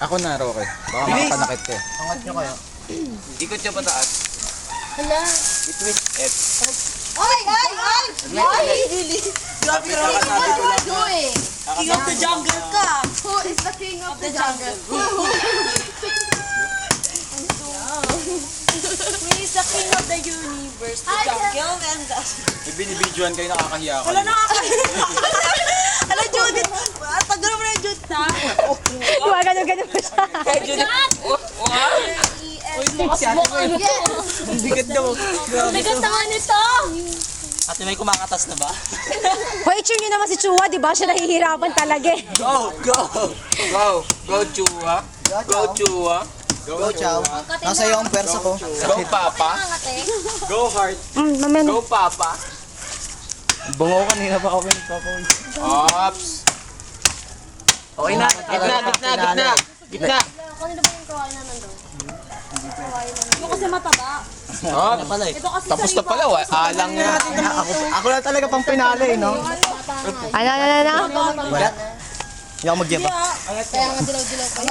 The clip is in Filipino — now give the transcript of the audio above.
Ako na, Roque. Baka makapanakit ka. Angat nyo kayo. Ikot niya pataas. Hala. Itwist F. Ay! Grabe ka sabi ko lang. Doing? King of the jungle ka. Who is the king of the jungle? Who is the king of the universe? The jungle and the... May binibidyoan kayo, nakakahiya ka. Wala nakakahiya. Ala, Judith. Tagal mo na yung Judith, ha? Gumagano-gano pa siya. Kay Judith. Ang bigat daw. Bigat naman ito. Ate, may kumakatas na ba? Hoy, cheer nyo naman si Chua, di ba? Siya nahihirapan talaga eh. Go! Go, Chua. Go, Chua. Go, Chow. Nasa iyo ang pwersa ko. Go, Papa. Go, Heart. Mamaya Go, Papa. Bungo kanina pa kami nagpapawi. Ops. Okay na. Gitna. Kanina ba yung kawain na nandun? Ito kasi mataba. Ops. Ito kasi Tapos na pala. Alang nga. Ako na talaga pang pinali, no? Ano? Wala. Hindi ako mag-give up. Kaya nga dilaw-dilaw pa.